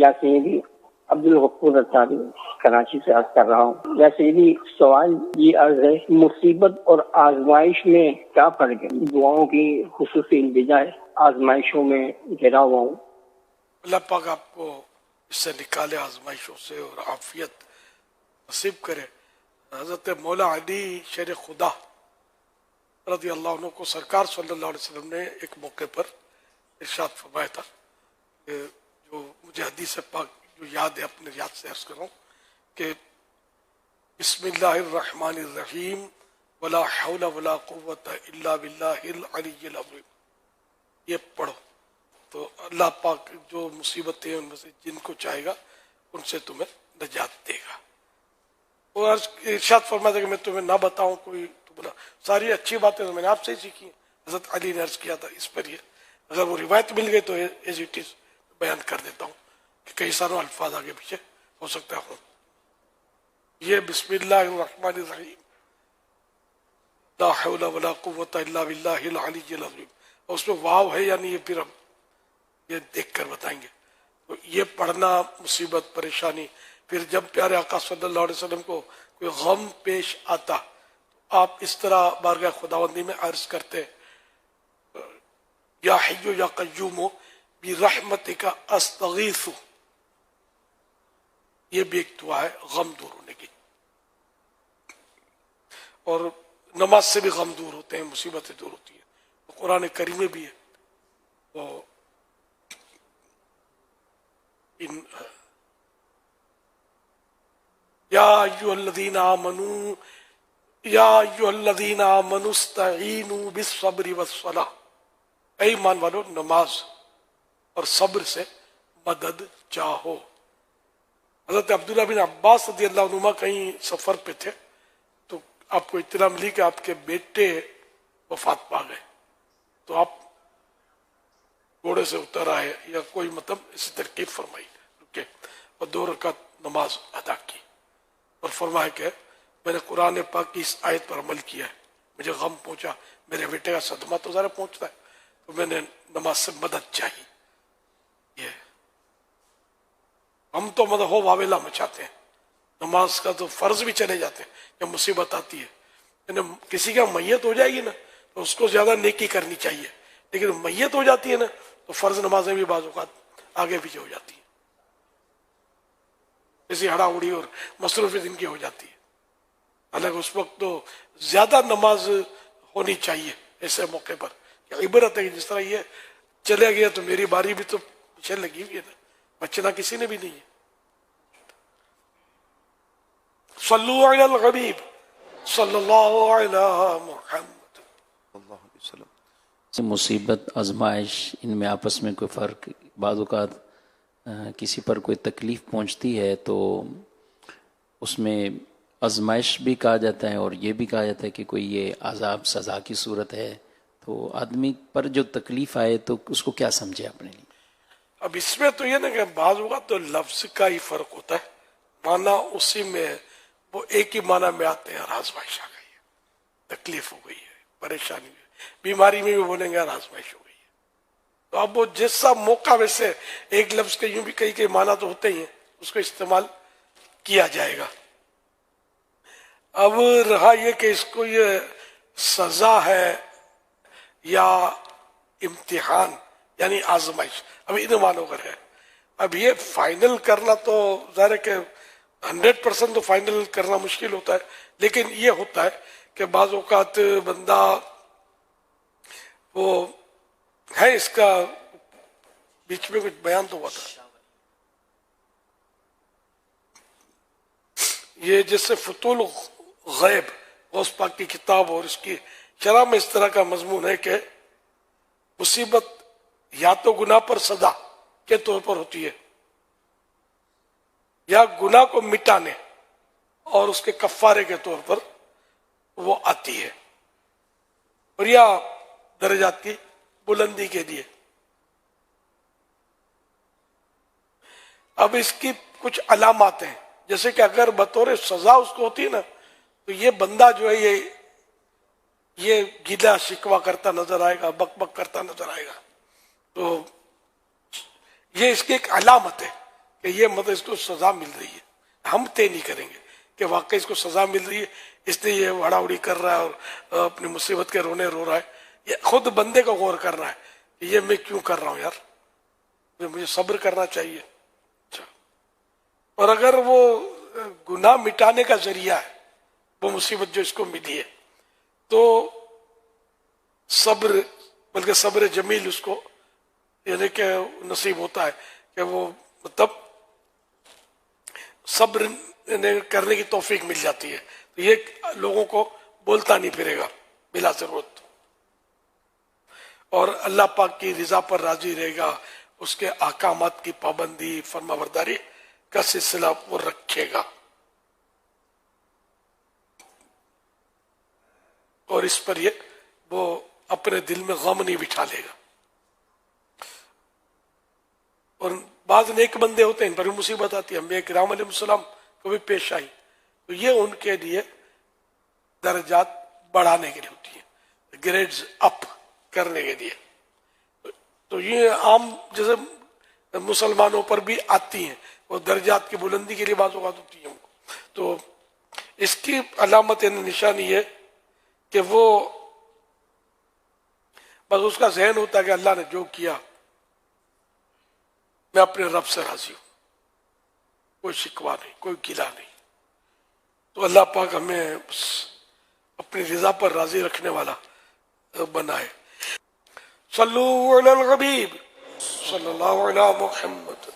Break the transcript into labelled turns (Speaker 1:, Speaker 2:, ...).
Speaker 1: یا سیدی عبد الغفور اتاری کراچی سے عرض کر رہا ہوں۔ یا سیدی سوال یہ عرض ہے، مصیبت اور آزمائش میں کیا فرق ہے؟ دعاؤں کی خصوصی بجائے آزمائشوں میں گھرا ہوا ہوں۔
Speaker 2: اللہ پاک آپ کو اس سے نکالے آزمائشوں سے اور عافیت نصیب کرے۔ حضرت مولا علی شیر خدا رضی اللہ عنہ کو سرکار صلی اللہ علیہ وسلم نے ایک موقع پر ارشاد فرمایا تھا، جو مجھے حدیث پاک جو یاد ہے اپنے یاد سے عرض کر رہا ہوں کہ بسم اللہ الرحمن الرحیم ولا حول ولا قوت الا باللہ العلی العظیم، یہ پڑھو تو اللہ پاک جو مصیبتیں ان میں سے جن کو چاہے گا ان سے تمہیں نجات دے گا۔ اور ارشاد فرمایا تھا کہ میں تمہیں نہ بتاؤں کوئی تو بولا، ساری اچھی باتیں تو میں نے آپ سے ہی سیکھی ہیں۔ حضرت علی نے عرض کیا تھا اس پر، یہ اگر وہ روایت مل گئی تو ایز اٹ از بیان کر دیتا ہوں کہ کئی ساروں الفاظ آگے پیچھے ہو سکتا ہے۔ یہ بسم اللہ الرحمن الرحیم لا حول ولا قوت الا باللہ العلی العظیم، اور اس میں واو ہے یعنی یہ پھر ہم یہ دیکھ کر بتائیں گے۔ تو یہ پڑھنا مصیبت پریشانی، پھر جب پیارے آقا صلی اللہ علیہ وسلم کو کوئی غم پیش آتا تو آپ اس طرح بارگاہ خداوندی میں عرض کرتے، یا حی یا قیوم برحمتک استغیث، یہ بھی ایک دعا ہے غم دور ہونے کی۔ اور نماز سے بھی غم دور ہوتے ہیں، مصیبتیں دور ہوتی ہیں۔ قرآن کریم میں بھی ہے وہ یا ایھا الذین آمنوا یا ایھا الذین آمنوا استعینوا بالصبر والصلاۃ، اے ایمان والو نماز اور صبر سے مدد چاہو۔ حضرت عبداللہ بن عباس رضی اللہ عنہما کہیں سفر پہ تھے تو آپ کو اطلاع ملی کہ آپ کے بیٹے وفات پا گئے، تو آپ گھوڑے سے اتر آئے یا کوئی مطلب اسی ترکیب فرمائی، رکے اور 2 رکعت نماز ادا کی اور فرمایا کہ میں نے قرآن پاک کی اس آیت پر عمل کیا ہے، مجھے غم پہنچا، میرے بیٹے کا صدمہ تو ذرا پہنچتا ہے، تو میں نے نماز سے مدد چاہی۔ یہ ہم تو مدد ہو واویلا مچاتے ہیں، نماز کا تو فرض بھی چلے جاتے ہیں جب مصیبت آتی ہے۔ یعنی کسی کا میت ہو جائے گی نا تو اس کو زیادہ نیکی کرنی چاہیے، لیکن میت ہو جاتی ہے نا تو فرض نمازیں بھی بعض اوقات آگے پیچھے ہو جاتی ہیں، ایسی ہڑا اڑی اور مصروفیت ان کی ہو جاتی ہے۔ حالانکہ اس وقت تو زیادہ نماز ہونی چاہیے ایسے موقع پر، کہ عبرت ہے کہ جس طرح یہ چلے گیا تو میری باری بھی تو پیچھے لگی ہوئی ہے نا، بچنا کسی نے بھی نہیں ہے۔ صلو علی الغریب صلی اللہ علی محمد
Speaker 3: اللہ علیہ وسلم۔ مصیبت آزمائش ان میں آپس میں کوئی فرق؟ بعض اوقات کسی پر کوئی تکلیف پہنچتی ہے تو اس میں آزمائش بھی کہا جاتا ہے اور یہ بھی کہا جاتا ہے کہ کوئی یہ عذاب سزا کی صورت ہے، تو آدمی پر جو تکلیف آئے تو اس کو کیا سمجھے اپنے لیے؟
Speaker 2: اب اس میں تو یہ نا کہ بعض اوقات تو لفظ کا ہی فرق ہوتا ہے، معنی اسی میں وہ ایک ہی معنی میں آتے ہیں، آزمائش آ گئی ہے، تکلیف ہو گئی ہے، پریشانی ہوئی ہے، بیماری میں بھی بولیں گے آزمائش ہو گئی ہے۔ تو اب وہ جیسا موقع ویسے ایک لفظ کے یوں بھی کئی معنی تو ہوتے ہی ہیں، اس کو استعمال کیا جائے گا۔ اب رہا یہ کہ اس کو یہ سزا ہے یا امتحان یعنی آزمائش، اب ان معنوں کا ہے۔ اب یہ فائنل کرنا تو ظاہر ہے کہ 100% تو فائنل کرنا مشکل ہوتا ہے، لیکن یہ ہوتا ہے کہ بعض اوقات بندہ وہ ہے، اس کا بیچ میں کچھ بیان تو ہوا تھا، یہ جیسے فتول غیب غوث پاک کی کتاب اور اس کی شرح میں اس طرح کا مضمون ہے کہ مصیبت یا تو گناہ پر سزا کے طور پر ہوتی ہے یا گناہ کو مٹانے اور اس کے کفارے کے طور پر وہ آتی ہے، اور یا درجات کی بلندی کے لیے۔ اب اس کی کچھ علامات ہیں، جیسے کہ اگر بطور سزا اس کو ہوتی ہے نا تو یہ بندہ جو ہے یہ گیلا شکوا کرتا نظر آئے گا، بک بک کرتا نظر آئے گا، تو یہ اس کی ایک علامت ہے کہ یہ مطلب اس کو سزا مل رہی ہے، ہم طے نہیں کریں گے کہ واقعی اس کو سزا مل رہی ہے، اس نے یہ وڑا وڑی کر رہا ہے اور اپنی مصیبت کے رونے رو رہا ہے. یہ خود بندے کو غور کرنا ہے کہ یہ میں کیوں کر رہا ہوں یار، مجھے صبر کرنا چاہیے. اور اگر وہ گناہ مٹانے کا ذریعہ ہے وہ مصیبت جو اس کو ملی ہے، تو صبر، بلکہ صبر جمیل اس کو یعنی کہ نصیب ہوتا ہے کہ وہ مطلب صبر کرنے کی توفیق مل جاتی ہے. تو یہ لوگوں کو بولتا نہیں پھرے گا بلا ضرورت، اور اللہ پاک کی رضا پر راضی رہے گا، اس کے احکامات کی پابندی فرما برداری کا سلسلہ وہ رکھے گا، اور اس پر یہ وہ اپنے دل میں غم نہیں بٹھا لے گا. اور بعض نیک بندے ہوتے ہیں ان پر بھی مصیبت آتی ہے، انبیاء کرام علیہ السلام کو بھی پیش آئی، تو یہ ان کے لیے درجات بڑھانے کے لیے ہوتی ہے، گریڈز اپ کرنے کے لیے. تو یہ عام جیسے مسلمانوں پر بھی آتی ہیں، وہ درجات کی بلندی کے لیے بعض اوقات ہوتی ہیں. تو اس کی علامت نشانی ہے کہ وہ بس اس کا ذہن ہوتا ہے کہ اللہ نے جو کیا میں اپنے رب سے راضی ہوں، کوئی شکوہ نہیں، کوئی گلہ نہیں. تو اللہ پاک ہمیں اپنی رضا پر راضی رکھنے والا بنائے. صلو علی الحبیب صلی اللہ علیہ محمد.